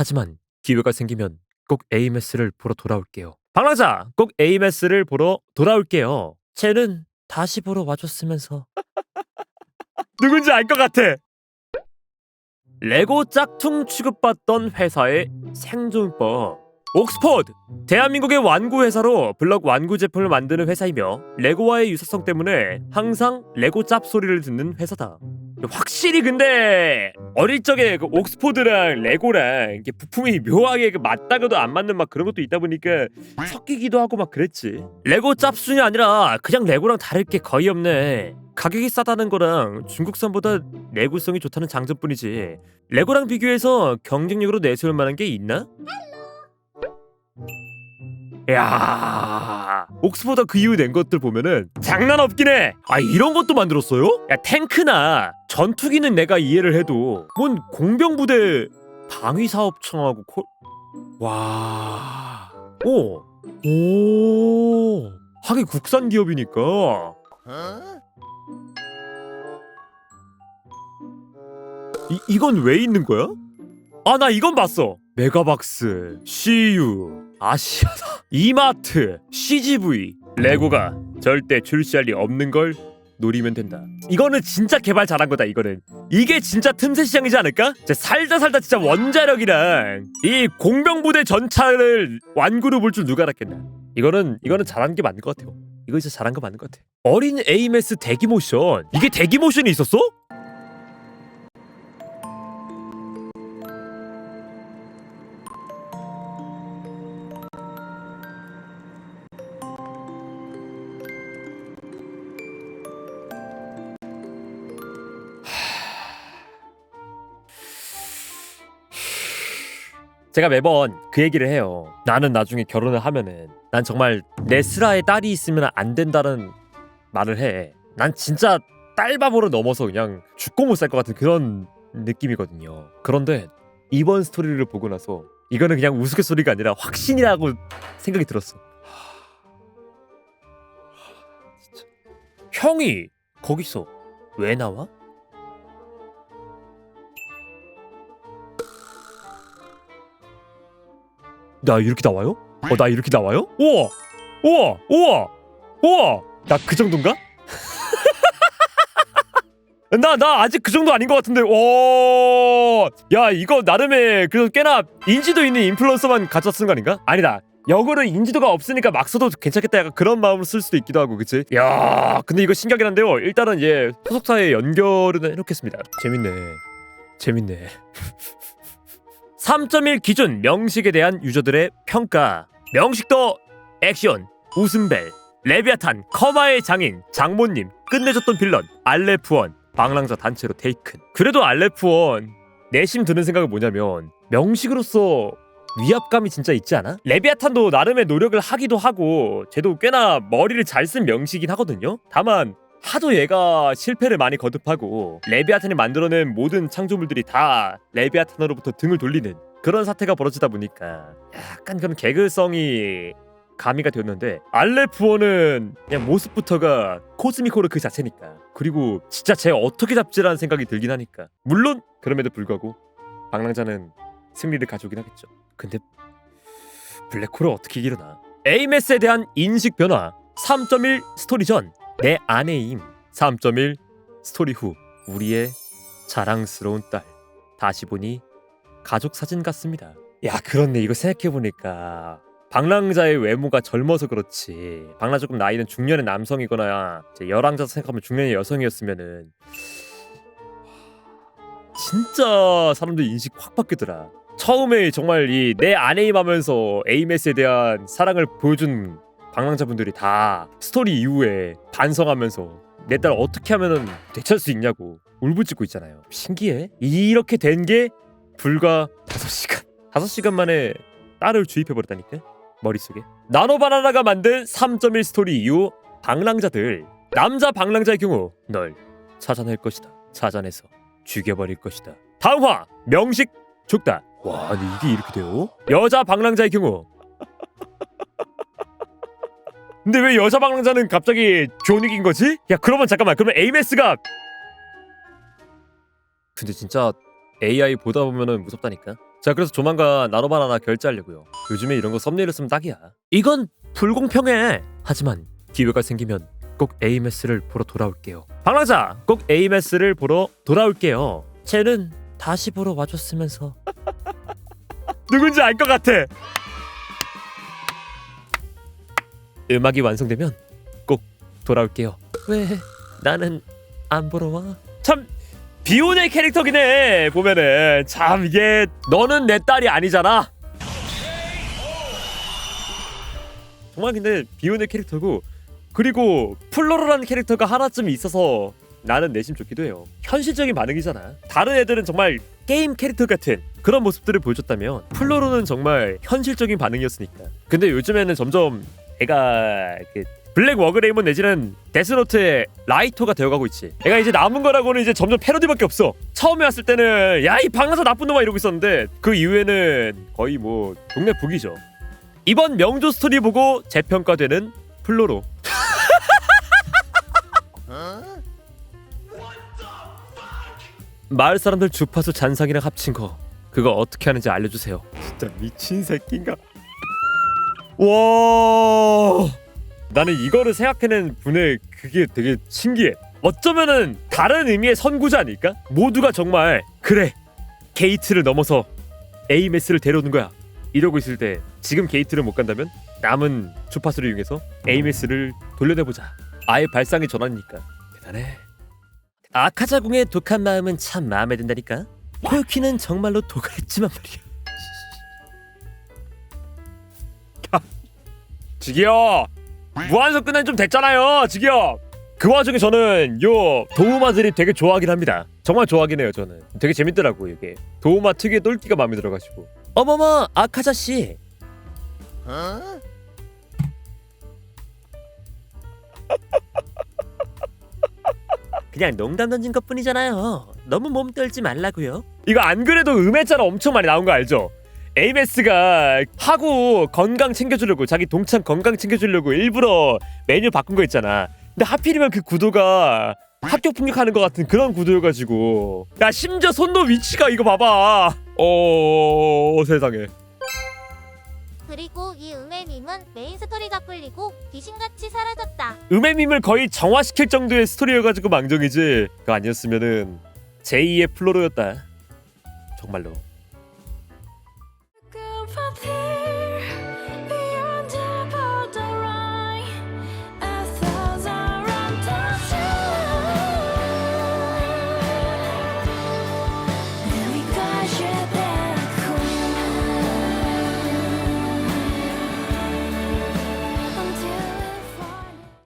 하지만 기회가 생기면 꼭 AMS를 보러 돌아올게요. 방랑자 꼭 AMS를 보러 돌아올게요. 쟤는 다시 보러 와줬으면서. 누군지 알 것 같아. 레고 짝퉁 취급받던 회사의 생존법. 옥스포드! 대한민국의 완구 회사로 블럭 완구 제품을 만드는 회사이며 레고와의 유사성 때문에 항상 레고 짭소리를 듣는 회사다. 확실히 근데 어릴 적에 그 옥스포드랑 레고랑 이게 부품이 묘하게 맞다가도 안 맞는 막 그런 것도 있다 보니까 섞이기도 하고 막 그랬지. 레고 짭순이 아니라 그냥 레고랑 다를 게 거의 없네. 가격이 싸다는 거랑 중국산보다 내구성이 좋다는 장점뿐이지 레고랑 비교해서 경쟁력으로 내세울 만한 게 있나? 야, 옥스포드 그 이후 낸 것들 보면은 장난 없긴 해. 아, 이런 것도 만들었어요? 야, 탱크나 전투기는 내가 이해를 해도 뭔 공병부대 방위사업청하고 와, 오, 하긴 국산 기업이니까. 이건 왜 있는 거야? 아, 나 이건 봤어. 메가박스, CU, 아시아나, 이마트, CGV. 레고가 절대 출시할 리 없는 걸 노리면 된다. 이거는 진짜 개발 잘한 거다. 이거는 이게 진짜 틈새 시장이지 않을까? 살다 진짜 원자력이랑 이 공병부대 전차를 완구로 볼 줄 누가 알았겠나. 이거는 잘한 게 맞는 것 같아요. 이거 진짜 잘한 거 맞는 것 같아. 어린 AMS 대기 모션. 이게 대기 모션이 있었어? 제가 매번 그 얘기를 해요. 나는 나중에 결혼을 하면은 난 정말 내 슬하에 딸이 있으면 안 된다는 말을 해. 난 진짜 딸바보로 넘어서 그냥 죽고 못 살 것 같은 그런 느낌이거든요. 그런데 이번 스토리를 보고 나서 이거는 그냥 우스갯소리가 아니라 확신이라고 생각이 들었어. 진짜. 형이 거기서 왜 나와? 나 이렇게 나와요? 나 이렇게 나와요? 우와! 나 그 정도인가? 나 아직 그 정도 아닌 것 같은데. 야, 이거 나름의 그래도 꽤나 인지도 있는 인플루언서만 가져 쓰는 거 아닌가? 아니다. 역으로 인지도가 없으니까 막 써도 괜찮겠다 약간 그런 마음으로 쓸 수도 있기도 하고, 그치? 야, 근데 이거 신기하긴 한데요. 일단은 소속사에 연결을 해놓겠습니다. 재밌네. 3.1 기준 명식에 대한 유저들의 평가. 명식도 액션, 웃음벨, 레비아탄, 커마의 장인, 장모님, 끝내줬던 빌런, 알레프원, 방랑자 단체로 테이큰. 그래도 알레프원 내심 드는 생각은 뭐냐면 명식으로서 위압감이 진짜 있지 않아? 레비아탄도 나름의 노력을 하기도 하고 쟤도 꽤나 머리를 잘 쓴 명식이긴 하거든요. 다만 하도 얘가 실패를 많이 거듭하고 레비아탄이 만들어낸 모든 창조물들이 다 레비아탄으로부터 등을 돌리는 그런 사태가 벌어지다 보니까 약간 그런 개그성이 가미가 되었는데, 알레프원은 그냥 모습부터가 코스미코르 그 자체니까. 그리고 진짜 쟤 어떻게 잡지라는 생각이 들긴 하니까. 물론 그럼에도 불구하고 방랑자는 승리를 가져오긴 하겠죠. 근데 블랙홀을 어떻게 이기려나. AMS에 대한 인식 변화. 3.1 스토리 전 내 아내임. 3.1 스토리 후 우리의 자랑스러운 딸. 다시 보니 가족 사진 같습니다. 야, 그렇네. 이거 생각해보니까 방랑자의 외모가 젊어서 그렇지 방랑 조금 나이는 중년의 남성이거나 열왕자 생각하면 중년의 여성이었으면은 진짜 사람들 인식 확 바뀌더라. 처음에 정말 이 내 아내임 하면서 AMS에 대한 사랑을 보여준 방랑자분들이 다 스토리 이후에 반성하면서 내 딸 어떻게 하면은 되찾을 수 있냐고 울부짖고 있잖아요. 신기해. 이렇게 된 게 불과 5시간 만에 딸을 주입해버렸다니까. 머릿속에. 나노바나나가 만든 3.1 스토리 이후 방랑자들. 남자 방랑자의 경우 널 찾아낼 것이다. 찾아내서 죽여버릴 것이다. 다음화 명식 죽다. 와, 근데 이게 이렇게 돼요? 여자 방랑자의 경우 근데 왜 여자 방랑자는 갑자기 존윅인 거지? 야, 그러면 잠깐만. 그러면 AMS가 근데 진짜 AI 보다 보면은 무섭다니까. 자, 그래서 조만간 나로만 하나 결제하려고요. 요즘에 이런 거 썸네일을 쓰면 딱이야. 이건 불공평해. 하지만 기회가 생기면 꼭 AMS를 보러 돌아올게요. 방랑자 꼭 AMS를 보러 돌아올게요. 쟤는 다시 보러 와줬으면서 누군지 알 것 같아. 음악이 완성되면 꼭 돌아올게요. 왜 나는 안 보러 와? 참 비혼의 캐릭터긴 해. 보면은 참 이게 너는 내 딸이 아니잖아. 정말 근데 비혼의 캐릭터고, 그리고 플로로라는 캐릭터가 하나쯤 있어서 나는 내심 좋기도 해요. 현실적인 반응이잖아. 다른 애들은 정말 게임 캐릭터 같은 그런 모습들을 보여줬다면 플로로는 정말 현실적인 반응이었으니까. 근데 요즘에는 점점 애가 블랙 워그레이몬 내지는 데스노트의 라이터가 되어가고 있지. 애가 이제 남은 거라고는 이제 점점 패러디밖에 없어. 처음에 왔을 때는 야 이 방라사 나쁜 놈아 이러고 있었는데 그 이후에는 거의 뭐 동네 북이죠. 이번 명조 스토리 보고 재평가되는 플로로. 마을 사람들 주파수 잔상이랑 합친 거 그거 어떻게 하는지 알려주세요. 진짜 미친 새끼인가? 와, 나는 이거를 생각해낸 분의 그게 되게 신기해. 어쩌면은 다른 의미의 선구자 아닐까? 모두가 정말 그래 게이트를 넘어서 AMS를 데려오는 거야 이러고 있을 때 지금 게이트를 못 간다면 남은 주파수를 이용해서 AMS를 돌려내보자. 아예 발상의 전환이니까 대단해. 아카자궁의 독한 마음은 참 마음에 든다니까. 코요키는 정말로 독했지만 말이야. 지기요, 무한선 끝난 좀 됐잖아요. 지기요. 그 와중에 저는 요 도우마들이 되게 좋아하긴 합니다. 정말 좋아하긴 해요. 저는 되게 재밌더라고. 이게 도우마 특유의 똘끼가 마음에 들어가지고. 어머머 아카자씨. 그냥 농담 던진 것뿐이잖아요. 너무 몸 떨지 말라고요. 이거 안 그래도 음해자라 엄청 많이 나온 거 알죠? AMS가 하고 건강 챙겨주려고, 자기 동창 건강 챙겨주려고 일부러 메뉴 바꾼 거 있잖아. 근데 하필이면 그 구도가 학교 폭력하는 것 같은 그런 구도여가지고, 야 심지어 손도 위치가 이거 봐봐. 세상에. 그리고 이 음해밈은 메인 스토리가 풀리고 귀신같이 사라졌다. 음해밈을 거의 정화시킬 정도의 스토리여가지고 망정이지. 그거 아니었으면은 제2의 플로로였다. 정말로.